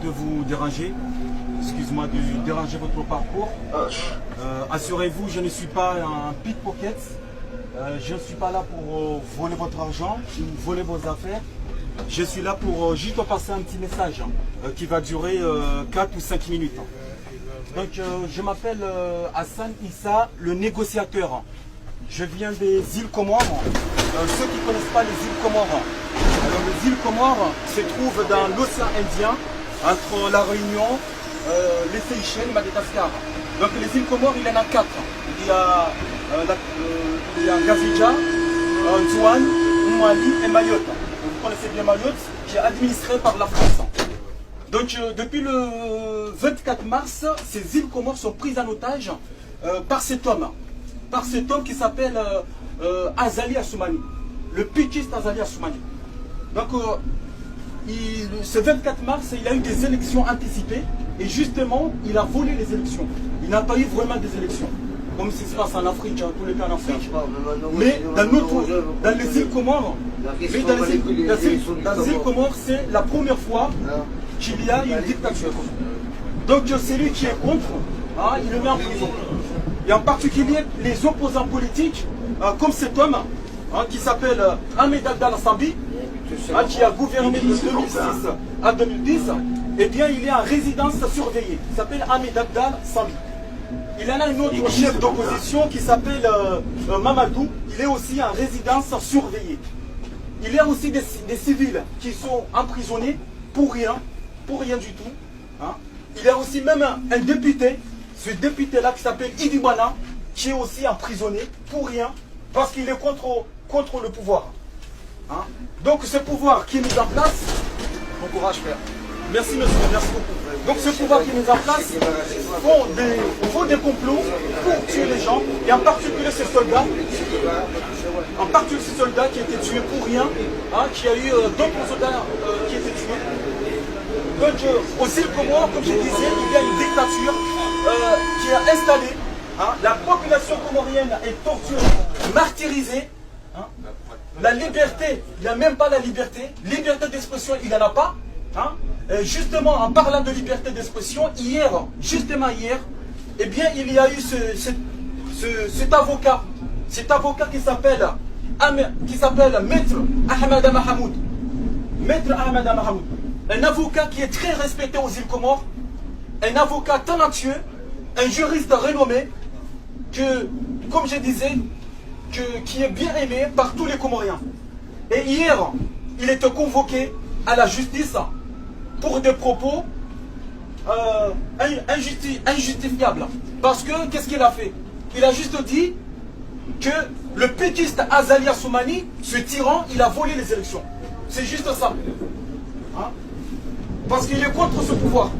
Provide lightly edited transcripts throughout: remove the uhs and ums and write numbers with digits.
de vous déranger. Excuse-moi de déranger votre parcours. Assurez-vous, je ne suis pas un pickpocket. Je ne suis pas là pour voler votre argent ou voler vos affaires. Je suis là pour juste passer un petit message qui va durer 4 ou 5 minutes. Donc je m'appelle Hassan Issa, le négociateur. Je viens des îles Comores. Ceux qui ne connaissent pas les îles Comores. Alors les îles Comores se trouvent dans l'océan Indien, entre la Réunion, les Seychelles et Madagascar. Donc les îles Comores, il y en a 4. Il y a Gazidja, Antoine, Mali et Mayotte. Vous connaissez bien Mayotte, qui est administré par la France. Donc depuis le 24 mars, ces îles Comores sont prises en otage par cet homme. Qui s'appelle Azali Assoumani, le piquiste Azali Assoumani. Donc ce 24 mars, il a eu des élections anticipées et justement, il a volé les élections. Il n'a pas eu vraiment des élections, comme ce qui se passe en Afrique, dans tous les cas en Afrique. Mais dans les îles Comores, c'est la première fois qu'il y a une dictature. Donc celui qui est contre, il le met en prison. Et en particulier les opposants politiques, comme cet homme qui s'appelle Ahmed Abdallah Sambi, qui a gouverné de 2006 à 2010, eh bien il est en résidence surveillée. Il s'appelle Ahmed Abdallah Sambi. Il y en a un autre chef d'opposition qui s'appelle Mamadou, il est aussi en résidence surveillée. Il y a aussi des civils qui sont emprisonnés pour rien du tout. Il y a aussi même un député, ce député-là qui s'appelle Idibana, qui est aussi emprisonné pour rien, parce qu'il est contre le pouvoir. Donc ce pouvoir qui est mis en place, bon courage frère. Merci monsieur, merci beaucoup. Donc ce pouvoir qui est mis en place font des complots pour tuer les gens, et en particulier ces soldats, qui étaient tués pour rien, qui a eu d'autres soldats qui étaient tués. Donc aux îles Comores, comme je disais, il y a une dictature qui est installée. La population comorienne est torturée, martyrisée. La liberté, il n'y a même pas la liberté. Liberté d'expression, il n'y en a pas. Justement, en parlant de liberté d'expression, justement hier, eh bien, il y a eu cet avocat qui s'appelle Maître Ahmed Mahamoud. Maître Ahmed Mahamoud. Un avocat qui est très respecté aux îles Comores, un avocat talentueux, un juriste renommé, comme je disais, qui est bien aimé par tous les Comoriens. Et hier, il était convoqué à la justice pour des propos injustifiables. Parce que, qu'est-ce qu'il a fait? Il a juste dit que le péquiste Azali Assoumani, ce tyran, il a volé les élections. C'est juste ça. Parce qu'il est contre ce pouvoir.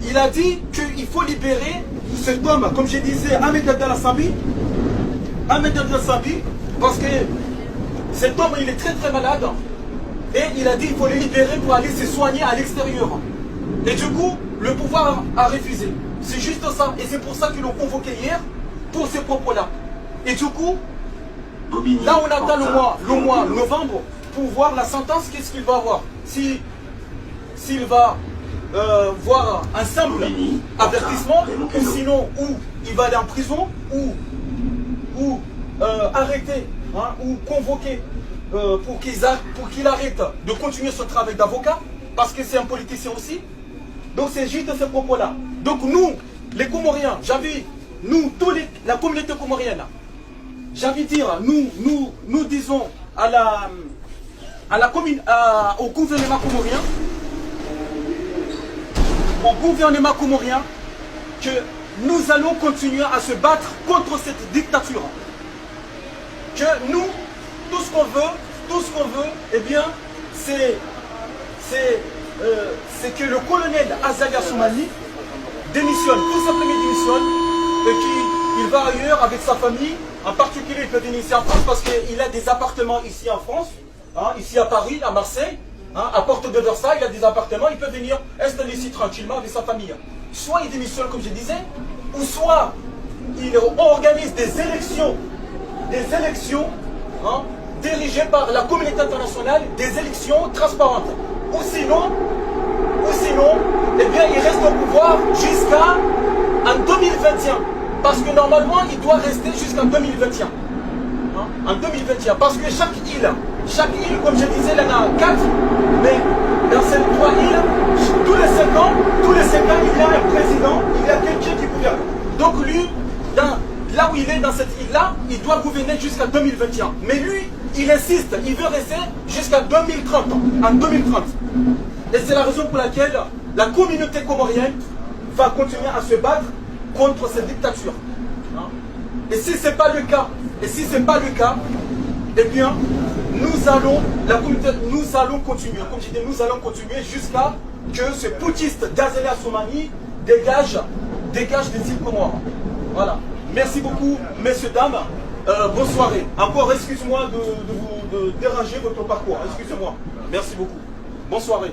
Il a dit qu'il faut libérer cet homme, comme je disais, Ahmed Abdallah Sambi. Ahmed Abdallah Sambi, parce que cet homme, il est très très malade. Et il a dit qu'il faut le libérer pour aller se soigner à l'extérieur. Et du coup, le pouvoir a refusé. C'est juste ça. Et c'est pour ça qu'ils l'ont convoqué hier, pour ces propos-là. Et du coup, là on attend le mois novembre pour voir la sentence, qu'est-ce qu'il va avoir. S'il va voir un simple avertissement, ou sinon, ou il va aller en prison, ou arrêter, ou convoquer pour qu'il arrête de continuer son travail d'avocat, parce que c'est un politicien aussi. Donc c'est juste ces propos-là. Donc nous, les Comoriens, la communauté comorienne, j'ai envie de dire, nous disons au gouvernement comorien, que nous allons continuer à se battre contre cette dictature. Que nous, tout ce qu'on veut, eh bien, c'est que le colonel Azali Assoumani démissionne, tout simplement démissionne, et qu'il va ailleurs avec sa famille. En particulier, il peut venir ici en France parce qu'il a des appartements ici en France, ici à Paris, à Marseille, à Porte de Versailles, il a des appartements, il peut venir installer ici tranquillement avec sa famille. Soit il démissionne, comme je disais, ou soit il organise des élections dirigées par la communauté internationale, des élections transparentes. Ou eh bien, il reste au pouvoir jusqu'à en 2021. Parce que normalement, il doit rester jusqu'en 2021. Hein? En 2021. Parce que chaque île, comme je disais, il y en a 4, mais dans ces 3 îles, tous les 5 ans, il y a un président, il y a quelqu'un qui gouverne. Donc lui, là où il est dans cette île-là, il doit gouverner jusqu'à 2021. Mais lui, il insiste, il veut rester jusqu'à 2030, en 2030. Et c'est la raison pour laquelle la communauté comorienne va continuer à se battre contre cette dictature. Et si ce n'est pas le cas, eh bien, nous allons continuer, comme je dis, nous allons continuer jusqu'à que ce putschiste Ghazali Assoumani dégage des îles Comores. Voilà. Merci beaucoup, messieurs, dames. Bonne soirée. Encore, excuse-moi de déranger votre parcours. Excusez-moi. Merci beaucoup. Bonne soirée.